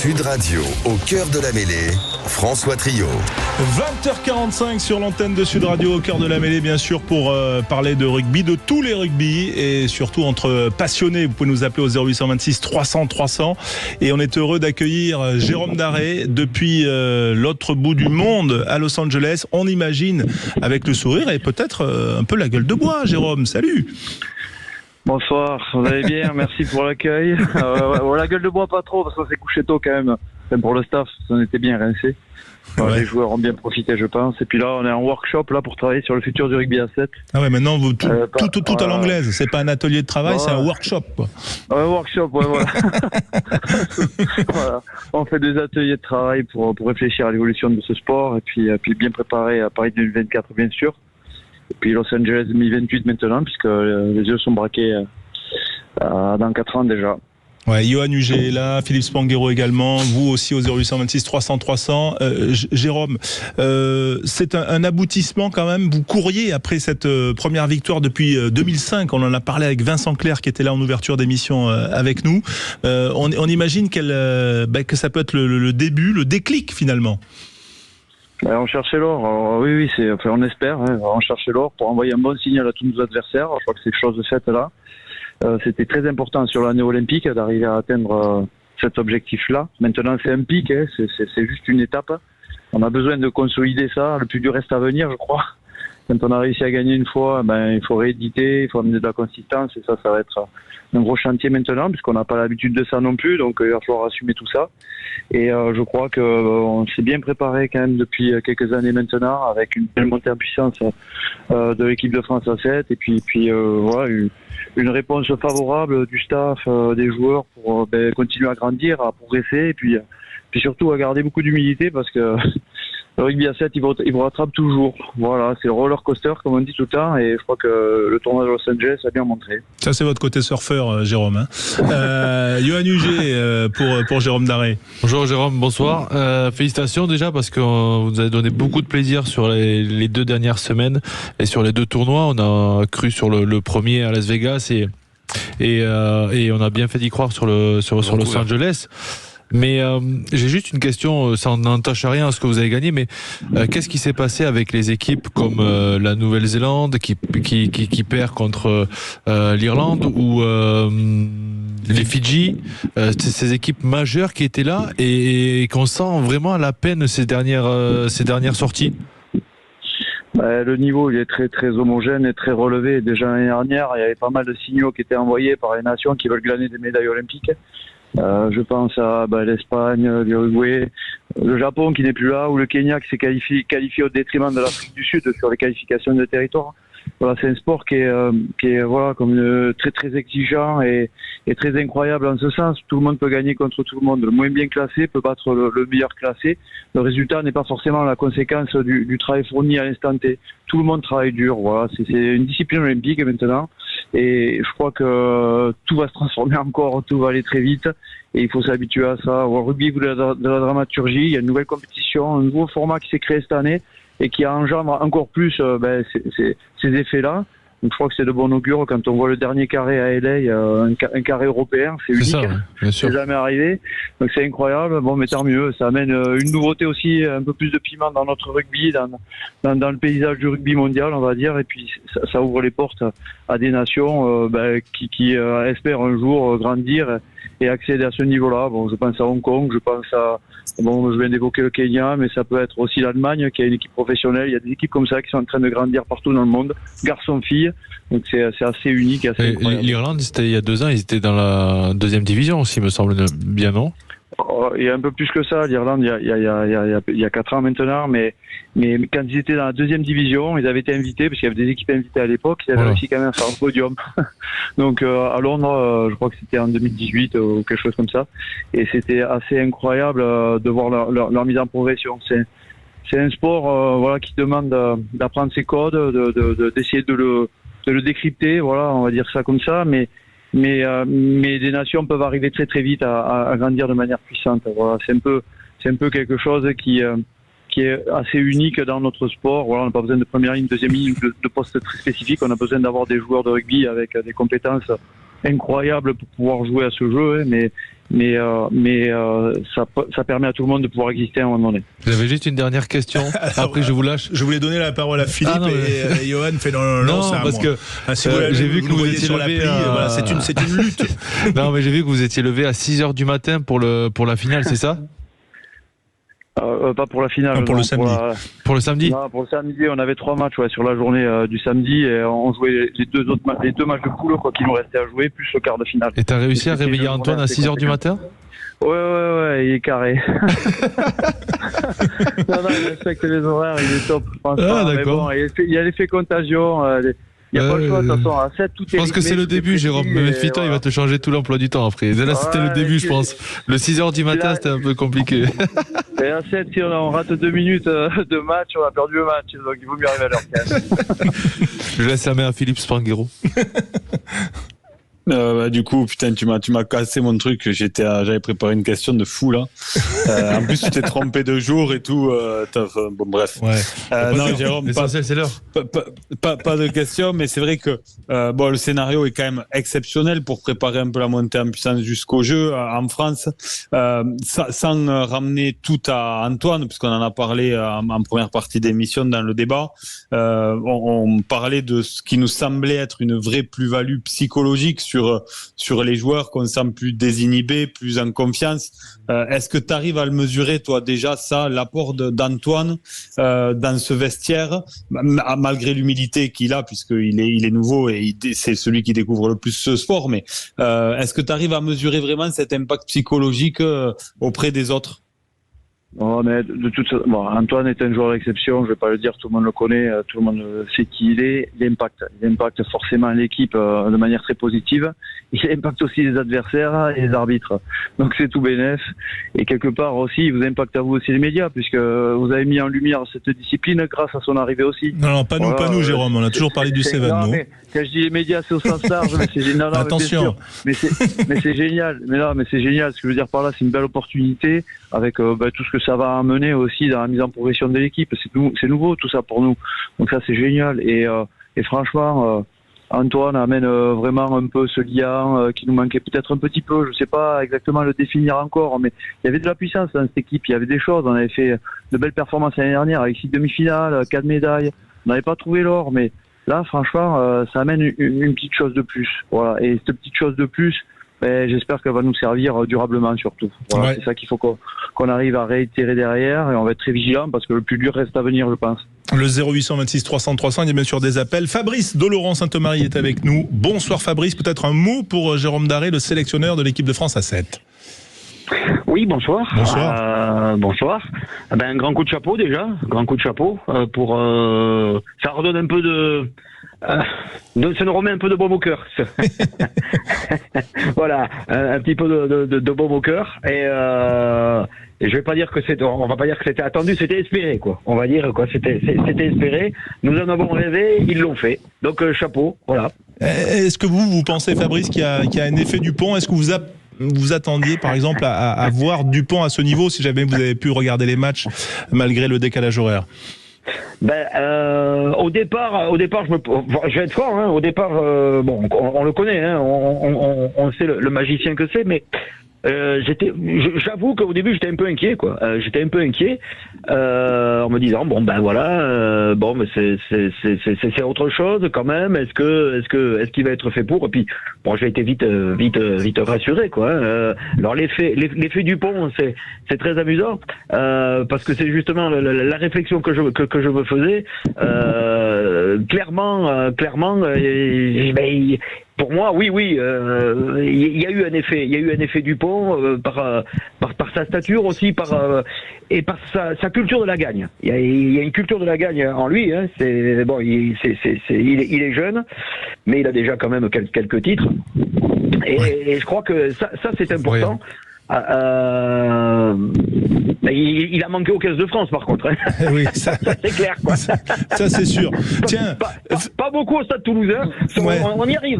Sud Radio, au cœur de la mêlée, François Trio. 20h45 sur l'antenne de Sud Radio, au cœur de la mêlée, bien sûr, pour parler de rugby, de tous les rugby, et surtout entre passionnés. Vous pouvez nous appeler au 0826 300 300. Et on est heureux d'accueillir Jérôme Daré depuis l'autre bout du monde, à Los Angeles. On imagine avec le sourire et peut-être un peu la gueule de bois. Jérôme, salut. Bonsoir, vous allez bien, merci pour l'accueil. La gueule de bois pas trop parce qu'on s'est couché tôt quand même. Même pour le staff, on était bien rincé. Ouais. Les joueurs ont bien profité, je pense. Et puis là, on est en workshop là pour travailler sur le futur du rugby à 7. Ah ouais, maintenant vous tout à l'anglaise. C'est pas un atelier de travail, c'est un workshop, quoi. Un workshop, ouais, voilà. Voilà. On fait des ateliers de travail pour réfléchir à l'évolution de ce sport et puis bien préparer à Paris 2024, bien sûr. Et puis Los Angeles 2028 maintenant, puisque les yeux sont braqués dans 4 ans déjà. Ouais, Yoann Huget est là, Philippe Spanghero également, vous aussi au 0826 300 300. Jérôme, c'est un aboutissement quand même. Vous couriez après cette première victoire depuis 2005. On en a parlé avec Vincent Clerc qui était là en ouverture d'émission avec nous. On imagine que ça peut être le début, le déclic finalement. On cherchait l'or. Alors, oui, on espère. On cherchait l'or pour envoyer un bon signal à tous nos adversaires. Je crois que c'est quelque chose de fait là. C'était très important sur l'année olympique d'arriver à atteindre cet objectif-là. Maintenant, c'est un pic, c'est juste une étape. On a besoin de consolider ça. Le plus dur reste à venir, je crois. Quand on a réussi à gagner une fois, il faut rééditer, il faut amener de la consistance. Et ça va être un gros chantier maintenant, puisqu'on n'a pas l'habitude de ça non plus. Donc, il va falloir assumer tout ça. Et je crois qu'on s'est bien préparé quand même depuis quelques années maintenant, avec une belle montée en puissance de l'équipe de France à 7. Et puis voilà, une réponse favorable du staff, des joueurs pour continuer à grandir, à progresser. Et puis surtout à garder beaucoup d'humilité, parce que le rugby à 7, il vous rattrape toujours. Voilà, c'est le roller coaster, comme on dit tout le temps, et je crois que le tournoi de Los Angeles a bien montré. Ça, c'est votre côté surfeur, Jérôme. Yoann Huget pour Jérôme Daré. Bonjour Jérôme, bonsoir. Félicitations déjà, parce que vous nous avez donné beaucoup de plaisir sur les 2 dernières semaines et sur les 2 tournois. On a cru sur le premier à Las Vegas et on a bien fait d'y croire sur Los Angeles. Mais j'ai juste une question, ça n'entache à rien à ce que vous avez gagné, mais qu'est-ce qui s'est passé avec les équipes comme la Nouvelle-Zélande qui perd contre l'Irlande, ou les Fidji, ces équipes majeures qui étaient là et qu'on sent vraiment à la peine ces dernières sorties? Le niveau, il est très très homogène et très relevé. Déjà l'année dernière, il y avait pas mal de signaux qui étaient envoyés par les nations qui veulent glaner des médailles olympiques. Je pense à l'Espagne, l'Uruguay, le Japon qui n'est plus là, ou le Kenya qui s'est qualifié au détriment de l'Afrique du Sud sur les qualifications de territoire. Voilà, c'est un sport qui est voilà, comme très très exigeant et très incroyable en ce sens. Tout le monde peut gagner contre tout le monde. Le moins bien classé peut battre le meilleur classé. Le résultat n'est pas forcément la conséquence du travail fourni à l'instant T. Tout le monde travaille dur. Voilà, c'est une discipline olympique maintenant. Et je crois que tout va se transformer encore, tout va aller très vite. Et il faut s'habituer à ça. Au rugby, de la dramaturgie, il y a une nouvelle compétition, un nouveau format qui s'est créé cette année et qui engendre encore plus ces effets-là. Donc je crois que c'est de bon augure quand on voit le dernier carré à LA, un carré européen, c'est unique, c'est jamais arrivé. Donc c'est incroyable, mais tant mieux, ça amène une nouveauté aussi, un peu plus de piment dans notre rugby, dans le paysage du rugby mondial, on va dire, et puis ça ouvre les portes à des nations qui espèrent un jour grandir et accéder à ce niveau-là. Bon, je pense à Hong Kong, je viens d'évoquer le Kenya, mais ça peut être aussi l'Allemagne qui a une équipe professionnelle. Il y a des équipes comme ça qui sont en train de grandir partout dans le monde, garçons-filles. Donc c'est assez unique, assez incroyable. L'Irlande, c'était il y a 2 ans, ils étaient dans la 2e division aussi, me semble bien, non? Il y a un peu plus que ça, l'Irlande, il y a 4 ans maintenant, mais quand ils étaient dans la 2e division, ils avaient été invités, parce qu'il y avait des équipes invitées à l'époque, ils avaient réussi quand même à faire un podium. Donc à Londres, je crois que c'était en 2018 ou quelque chose comme ça, et c'était assez incroyable de voir leur mise en progression. C'est un sport qui demande d'apprendre ses codes, d'essayer de le décrypter, voilà, on va dire ça comme ça, mais des nations peuvent arriver très très vite à grandir de manière puissante. Voilà, c'est un peu quelque chose qui est assez unique dans notre sport. Voilà, on n'a pas besoin de première ligne, deuxième ligne, de postes très spécifiques. On a besoin d'avoir des joueurs de rugby avec des compétences incroyable pour pouvoir jouer à ce jeu, hein, mais ça permet à tout le monde de pouvoir exister à un moment donné. J'avais juste une dernière question. Après, je vous lâche. Je voulais donner la parole à Philippe et Johan fait non, c'est à parce moi. Que si j'ai vu que vous étiez sur l'appli. Voilà, c'est une lutte. Non, mais j'ai vu que vous étiez levé à 6h du matin pour la finale, c'est ça? Pas pour la finale. Non, pour le samedi. Pour le samedi. Non, pour le samedi, on avait 3 matchs sur la journée du samedi et on jouait les deux matchs de poule qui nous restaient à jouer, plus le quart de finale. Et t'as réussi à réveiller Antoine à 6h du matin? Ouais, il est carré. non, il respecte les horaires, il est top. Ah, d'accord. Bon, il y a l'effet contagion. Il n'y a pas le choix, de toute façon. À 7, tout est. Je pense que c'est le début, Jérôme. Méfie-toi, il va te changer tout l'emploi du temps après. Là, c'était le début, je pense. Le 6h du matin, c'était un peu compliqué. Et à 7, si on rate 2 minutes de match, on a perdu le match. Donc il vaut mieux arriver à l'heure quand même. Je laisse la main à Philippe Spanghero. Du coup, putain, tu m'as cassé mon truc. J'avais préparé une question de fou là. En plus, tu t'es trompé de jour et tout. Bon, bref. Ouais. Non, Jérôme, l'essentiel, c'est l'heure. Pas de question, mais c'est vrai que le scénario est quand même exceptionnel pour préparer un peu la montée en puissance jusqu'au jeu en France, sans ramener tout à Antoine, puisqu'on en a parlé en première partie d'émission dans le débat. On parlait de ce qui nous semblait être une vraie plus-value psychologique sur les joueurs qu'on sent plus désinhibés, plus en confiance. Est-ce que tu arrives à le mesurer, toi, déjà, ça, l'apport d'Antoine dans ce vestiaire, malgré l'humilité qu'il a, puisqu'il est nouveau et c'est celui qui découvre le plus ce sport, mais est-ce que tu arrives à mesurer vraiment cet impact psychologique auprès des autres? Non, mais Antoine est un joueur d'exception, je vais pas le dire, tout le monde le connaît, tout le monde sait qui il est. Il impacte forcément l'équipe de manière très positive. Il impacte aussi les adversaires et les arbitres. Donc c'est tout bénef. Et quelque part aussi, il vous impacte à vous aussi les médias, puisque vous avez mis en lumière cette discipline grâce à son arrivée aussi. Non, pas nous, Jérôme. On a toujours parlé du Cévennes, nous. Quand je dis les médias, c'est au sens large, mais c'est génial. Attention. Mais c'est génial. Mais c'est génial. Ce que je veux dire par là, c'est une belle opportunité avec tout ce que ça va amener aussi dans la mise en progression de l'équipe. C'est nouveau tout ça pour nous. Donc ça, c'est génial. Et franchement, Antoine amène vraiment un peu ce lien qui nous manquait peut-être un petit peu. Je ne sais pas exactement le définir encore, mais il y avait de la puissance dans cette équipe. Il y avait des choses. On avait fait de belles performances l'année dernière avec 6 demi-finales, 4 médailles. On n'avait pas trouvé l'or, mais là, franchement, ça amène une petite chose de plus. Voilà. Et cette petite chose de plus, j'espère qu'elle va nous servir durablement surtout. Voilà, ouais. C'est ça qu'il faut qu'on arrive à réitérer derrière et on va être très vigilant parce que le plus dur reste à venir, je pense. Le 0826 300 300, il y a bien sûr des appels. Fabrice Doloran Sainte-Marie est avec nous. Bonsoir Fabrice, peut-être un mot pour Jérôme Daré, le sélectionneur de l'équipe de France à 7. Oui, bonsoir. Bonsoir. Bonsoir. Un grand coup de chapeau déjà, pour ça redonne un peu de ça nous remet un peu de baume au cœur. Voilà, un petit peu de baume au cœur et je vais pas dire que on va pas dire que c'était attendu, c'était espéré quoi. On va dire quoi, c'était espéré. Nous en avons rêvé, ils l'ont fait. Donc chapeau, voilà. Est-ce que vous pensez Fabrice qu'il y a un effet Dupont? Est-ce que vous attendiez par exemple à voir Dupont à ce niveau si jamais vous avez pu regarder les matchs malgré le décalage horaire? Au départ, je vais être fort. Hein, au départ, on le connaît. Hein, on sait le magicien que c'est, mais j'avoue qu'au début j'étais un peu inquiet, quoi. J'étais un peu inquiet en me disant mais c'est autre chose quand même. Est-ce qu'il va être fait pour? Et puis bon, j'ai été vite rassuré, quoi. Alors l'effet Dupont, c'est très amusant parce que c'est justement la réflexion que je me faisais. Clairement. Pour moi, oui, il y a eu un effet Dupont par sa stature aussi, et par sa culture de la gagne. Il y a une culture de la gagne en lui. Hein. Il est jeune, mais il a déjà quand même quelques titres. Et je crois que ça c'est important. Il a manqué aux caisses de France, par contre. Hein. Oui, ça c'est clair, quoi. Ça c'est sûr. Tiens, pas beaucoup au Stade Toulousain. Ouais. On y arrive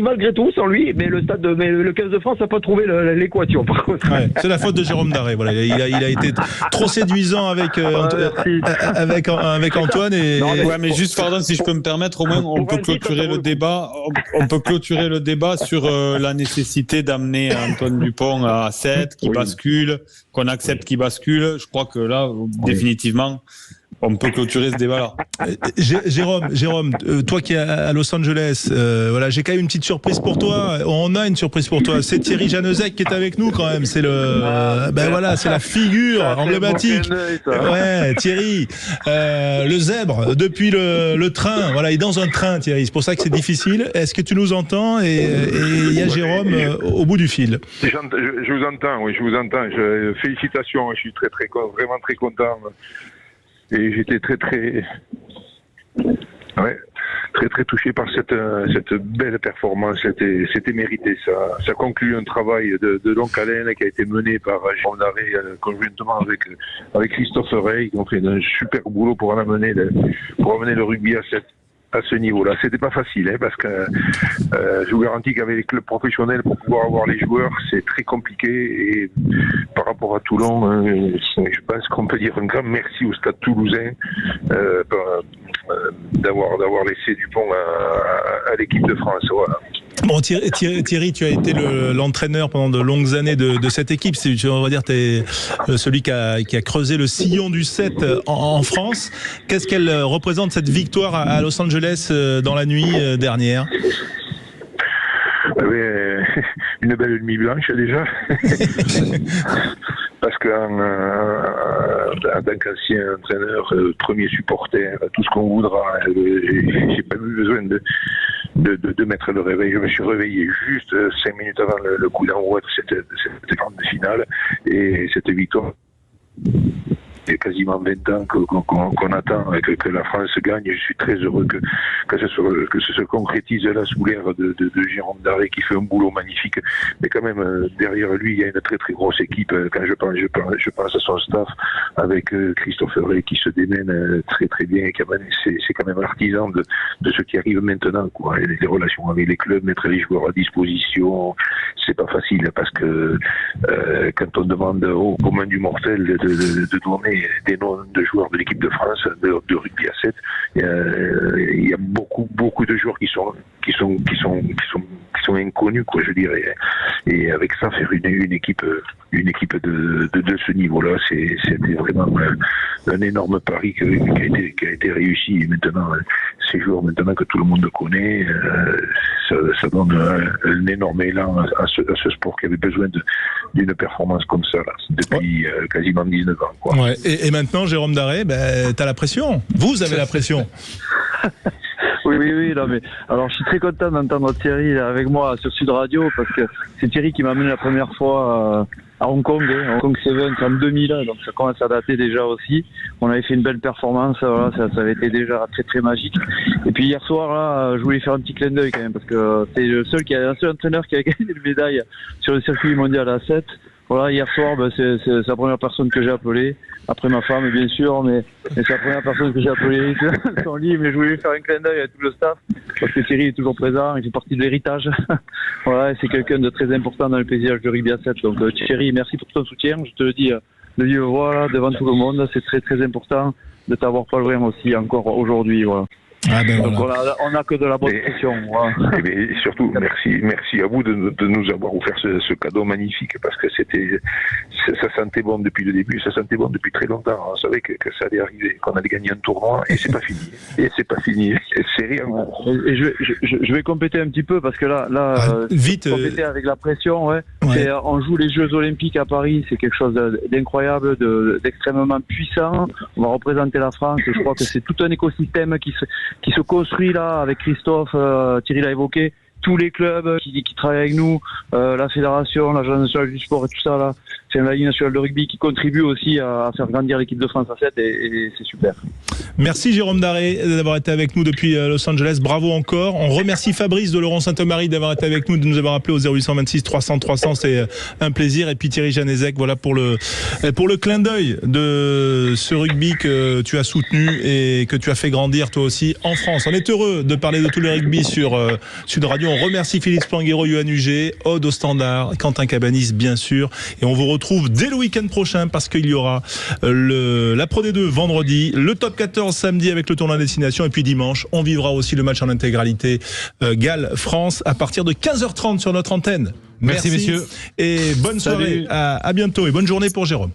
malgré tout sans lui, mais le caisse de France n'a pas trouvé l'équation, par contre. Ouais, c'est la faute de Jérôme Daré. Voilà, il a été trop séduisant avec Antoine et. Non, ouais, mais juste pardon, si je peux me permettre, au moins on peut clôturer le débat. On peut clôturer le débat sur la nécessité d'amener Antoine Dupont à 7, qui bascule, qu'on accepte qu'il bascule. Je crois que là, définitivement, on peut clôturer ce débat-là. Jérôme, toi qui es à Los Angeles, voilà, j'ai quand même une petite surprise pour toi. On a une surprise pour toi. C'est Thierry Janezek qui est avec nous quand même. C'est voilà, c'est la figure emblématique. Ouais, Thierry, le zèbre depuis le train. Voilà, il est dans un train, Thierry. C'est pour ça que c'est difficile. Est-ce que tu nous entends? Et il y a Jérôme au bout du fil. Je vous entends. Oui, je vous entends. Félicitations. Je suis vraiment très content. Et j'étais très touché par cette belle performance. C'était mérité. Ça conclut un travail de longue haleine qui a été mené par Jérôme Daré conjointement avec Christophe Rey, qui ont fait un super boulot pour amener le rugby à ce niveau-là. C'était pas facile, hein, parce que je vous garantis qu'avec les clubs professionnels, pour pouvoir avoir les joueurs, c'est très compliqué. Et par rapport à Toulon, je pense qu'on peut dire un grand merci au Stade Toulousain d'avoir laissé Dupont à l'équipe de France. Voilà. Bon, Thierry, tu as été l'entraîneur pendant de longues années de cette équipe. On va dire tu es celui qui a creusé le sillon du 7 en France. Qu'est-ce qu'elle représente, cette victoire à Los Angeles dans la nuit dernière? Une belle nuit blanche déjà. Parce qu'en tant qu'ancien entraîneur, premier supporter, tout ce qu'on voudra, j'ai pas eu besoin de mettre le réveil. Je me suis réveillé juste 5 minutes avant le coup d'envoi de cette grande finale, et cette victoire. Il y a quasiment 20 ans qu'on attend que la France gagne. Je suis très heureux que ce se concrétise là sous l'ère de Jérôme Daré, qui fait un boulot magnifique. Mais quand même, derrière lui, il y a une très très grosse équipe. Quand je pense à son staff, avec Christophe Rey qui se démène très très bien. C'est quand même l'artisan de ce qui arrive maintenant, quoi. Les relations avec les clubs, mettre les joueurs à disposition, c'est pas facile, parce que quand on demande au commun du mortel de donner des noms de joueurs de l'équipe de France de rugby à 7, il y a beaucoup de joueurs qui sont inconnus, quoi, je dirais. Et avec ça, faire une équipe de ce niveau-là, c'était vraiment un énorme pari qui a été réussi. Et maintenant, ces joueurs, maintenant que tout le monde connaît, ça donne un énorme élan à ce sport qui avait besoin d'une performance comme ça, là, depuis quasiment 19 ans, quoi. Ouais. Et maintenant, Jérôme Daré, t'as la pression. Vous avez la pression. Oui, non, mais alors je suis très content d'entendre Thierry avec moi sur Sud Radio, parce que c'est Thierry qui m'a amené la première fois à Hong Kong, Hong Kong Sevens en 2000, donc ça commence à dater déjà aussi. On avait fait une belle performance, voilà, ça avait été déjà très très magique. Et puis hier soir là, je voulais faire un petit clin d'œil quand même, parce que c'est le seul entraîneur qui a gagné une médaille sur le circuit mondial à 7. Voilà, hier soir, c'est la première personne que j'ai appelée, après ma femme bien sûr, mais c'est la première personne que j'ai appelée sur son lit. Mais je voulais faire un clin d'œil à tout le staff, parce que Thierry est toujours présent, il fait partie de l'héritage. Voilà, et c'est quelqu'un de très important dans le paysage de rugby à 7. Donc Thierry, merci pour ton soutien, je te le dis de vive voix devant tout le monde, c'est très très important de t'avoir pas loin aussi encore aujourd'hui, voilà. Donc voilà, on n'a que de la bonne pression. Voilà. Et surtout, merci à vous de nous avoir offert ce cadeau magnifique, parce que ça sentait bon depuis le début, ça sentait bon depuis très longtemps. On savait que ça allait arriver, qu'on allait gagner un tournoi, et c'est pas fini. Et c'est rien. Et je vais compléter un petit peu, parce que là, vite, compléter avec la pression, on joue les Jeux Olympiques à Paris, c'est quelque chose d'incroyable, d'extrêmement puissant. On va représenter la France, et je crois que c'est tout un écosystème qui se construit là avec Christophe, Thierry l'a évoqué, tous les clubs qui travaillent avec nous, la fédération, l'agence nationale du sport et tout ça là, c'est la Ligue nationale de rugby qui contribue aussi à faire grandir l'équipe de France à 7 et c'est super. Merci Jérôme Daré d'avoir été avec nous depuis Los Angeles. Bravo encore. On remercie Fabrice de Laurent Saint-Omery d'avoir été avec nous, de nous avoir appelé au 0826 300 300. C'est un plaisir. Et puis Thierry Janezek, voilà pour le clin d'œil de ce rugby que tu as soutenu et que tu as fait grandir toi aussi en France. On est heureux de parler de tous les rugby sur Sud Radio. On remercie Philippe Spanghero, Yoann Huget, Aude au standard, Quentin Cabanis bien sûr. Et on vous retrouve dès le week-end prochain parce qu'il y aura la Pro D2 vendredi, le Top 14 samedi avec le tournoi destination et puis dimanche, on vivra aussi le match en intégralité Galles-France à partir de 15h30 sur notre antenne. Merci messieurs. Et bonne soirée. À bientôt et bonne journée pour Jérôme.